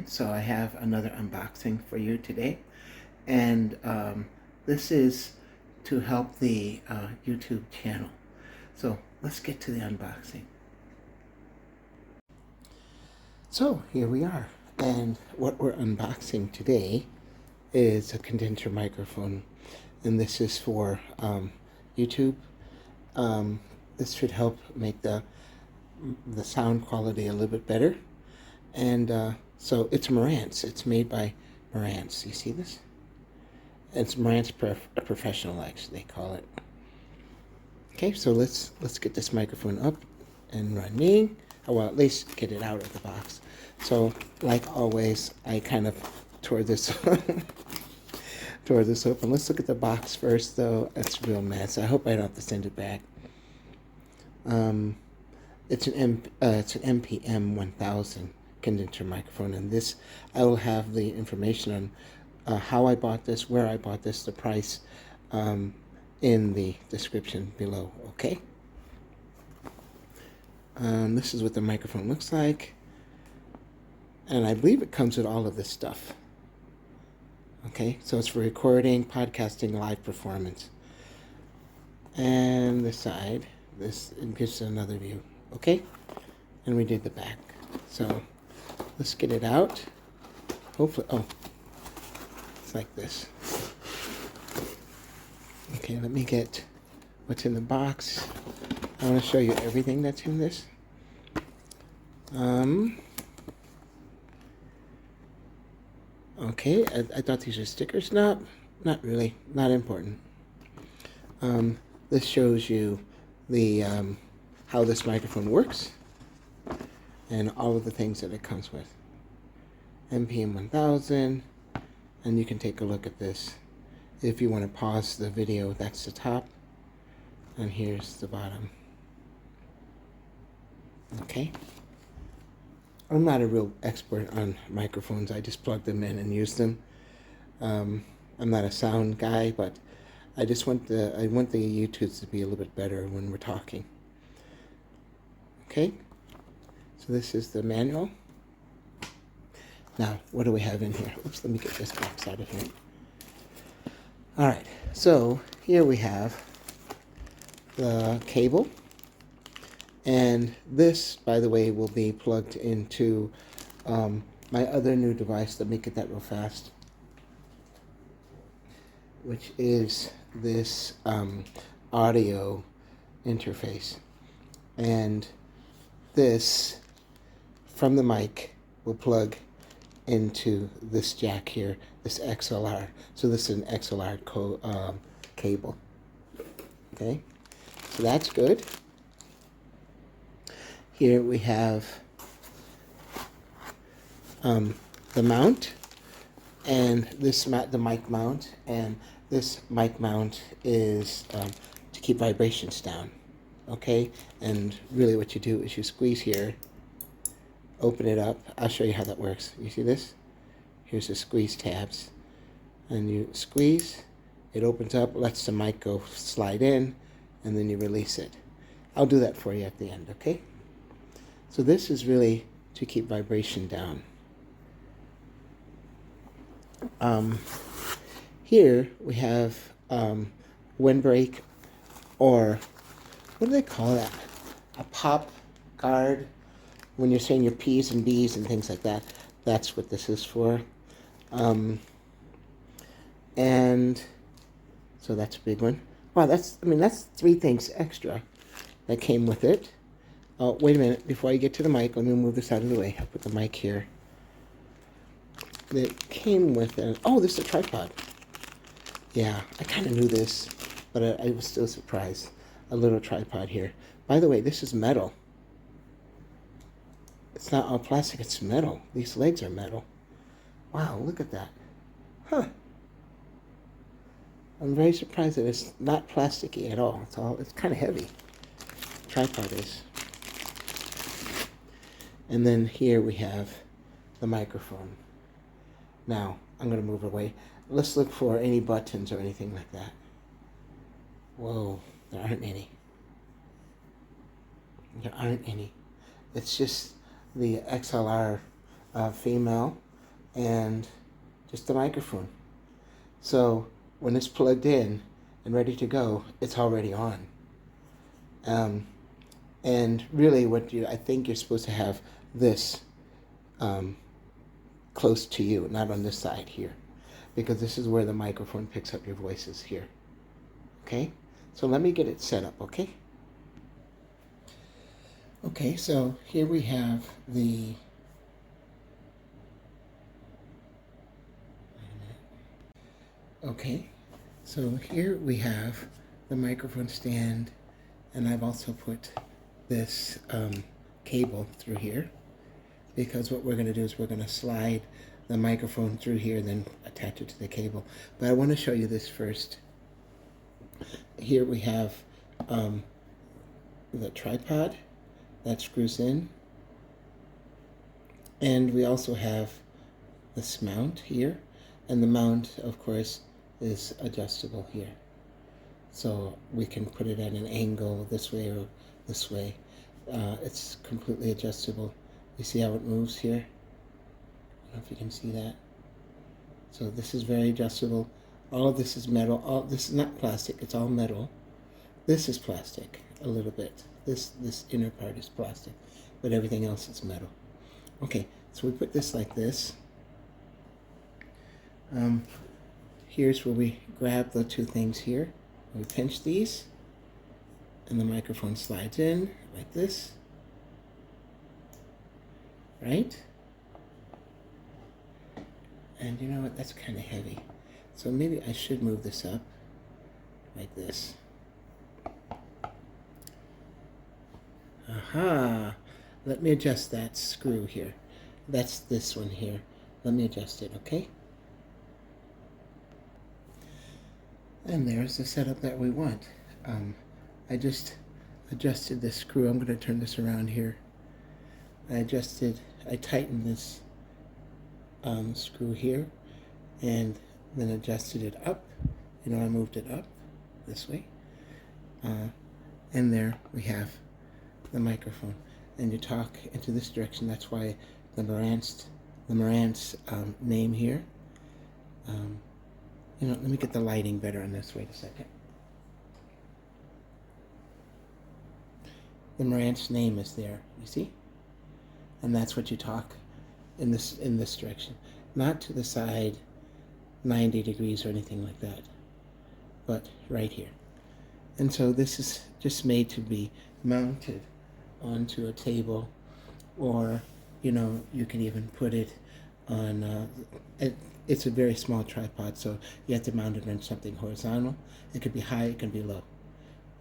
again. So I have another unboxing for you today, and this is to help the YouTube channel. So let's get to the unboxing. So here we are, and what we're unboxing today is a condenser microphone, and this is for YouTube. This should help make the sound quality a little bit better. And so it's Marantz. It's made by Marantz. You see this? It's Marantz Professional, actually, they call it. Okay, so let's get this microphone up and running. Oh, well, at least get it out of the box. So, like always, I kind of tore this tore this open. Let's look at the box first, though. It's a real mess. I hope I don't have to send it back. It's an MPM 1000 condenser microphone, and this I will have the information on how I bought this, where I bought this, the price in the description below. Okay. This is what the microphone looks like, and I believe it comes with all of this stuff. Okay, so it's for recording, podcasting, live performance. And the side, it gives another view. Okay, and we did the back. So let's get it out. Hopefully, oh, it's like this. Okay, let me get what's in the box. I want to show you everything that's in this. Okay, I thought these were stickers. No, not really. Not important. This shows you the how this microphone works and all of the things that it comes with. MPM 1000, and you can take a look at this. If you want to pause the video, that's the top, and here's the bottom. Okay. I'm not a real expert on microphones. I just plug them in and use them. I'm not a sound guy, but I just want the YouTubes to be a little bit better when we're talking. Okay, so this is the manual. Now, what do we have in here? Oops, let me get this box out of here. All right, so here we have the cable. And this, by the way, will be plugged into my other new device. Let me get that real fast, which is this audio interface. And this, from the mic, will plug into this jack here, this XLR. So this is an XLR cable. Okay, so that's good. Here we have the mount, and the mic mount, and this mic mount is to keep vibrations down. Okay, and really what you do is you squeeze here, open it up. I'll show you how that works. You see this? Here's the squeeze tabs, and you squeeze, it opens up, lets the mic go slide in, and then you release it. I'll do that for you at the end, okay? So this is really to keep vibration down. Here we have windbreak, or what do they call that? A pop guard. When you're saying your P's and B's and things like that, that's what this is for. And so that's a big one. Wow, that's 3 things extra that came with it. Oh, wait a minute. Before I get to the mic, let me move this out of the way. I'll put the mic here. It came with this is a tripod. Yeah, I kind of knew this, but I was still surprised. A little tripod here. By the way, this is metal. It's not all plastic, it's metal. These legs are metal. Wow, look at that. Huh. I'm very surprised that it's not plasticky at all. It's kind of heavy. Tripod is. And then here we have the microphone. Now, I'm going to move away. Let's look for any buttons or anything like that. Whoa, there aren't any. There aren't any. It's just the XLR female and just the microphone. So when it's plugged in and ready to go, it's already on. And really, I think you're supposed to have this close to you, not on this side here, because this is where the microphone picks up your voices here. Okay, so let me get it set up. Okay, so here we have the so here we have the microphone stand, and I've also put this cable through here, because what we're going to do is we're going to slide the microphone through here and then attach it to the cable. But I want to show you this first. Here we have the tripod that screws in, and we also have this mount here, and the mount, of course, is adjustable here. So we can put it at an angle this way or this way. It's completely adjustable. You see how it moves here? I don't know if you can see that. So this is very adjustable. All of this is metal. All this is not plastic, it's all metal. This is plastic a little bit. This inner part is plastic, but everything else is metal. Okay, so we put this like this. Here's where we grab the two things here. We pinch these, and the microphone slides in like this, right? And you know what, that's kind of heavy. So maybe I should move this up like this. Aha! Let me adjust that screw here. That's this one here. Let me adjust it, okay? And there's the setup that we want. I just adjusted this screw. I'm going to turn this around here. I tightened this screw here, and then adjusted it up. I moved it up this way. And there we have the microphone. And you talk into this direction. That's why the Marantz name here. Let me get the lighting better on this. Wait a second. The Marantz name is there, you see? And that's what you talk in this direction. Not to the side 90 degrees or anything like that, but right here. And so this is just made to be mounted onto a table, or you can even put it on it's a very small tripod, so you have to mount it on something horizontal. It could be high, it can be low,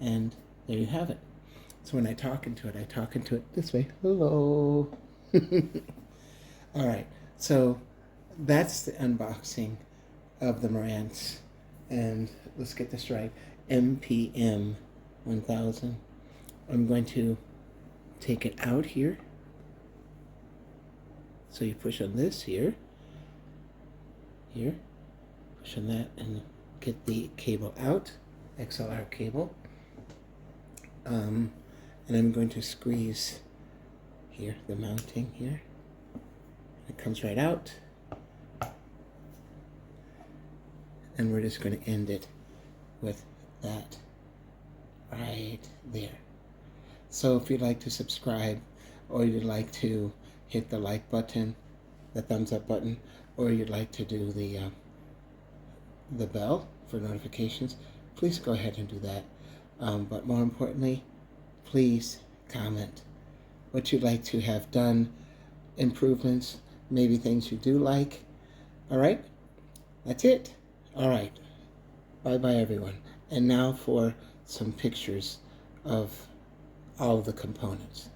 and there you have it. So when I talk into it this way. Hello. All right, so that's the unboxing of the Marantz, and let's get this right. MPM 1000. I'm going to take it out here. So you push on this here, push on that, and get the cable out, XLR cable. And I'm going to squeeze here, the mounting here. It comes right out. And we're just going to end it with that right there. So if you'd like to subscribe, or you'd like to hit the like button, the thumbs up button, or you'd like to do the bell for notifications, please go ahead and do that. But more importantly, please comment what you'd like to have done, improvements, maybe things you do like. All right, that's it. All right, bye-bye everyone. And now for some pictures of all of the components.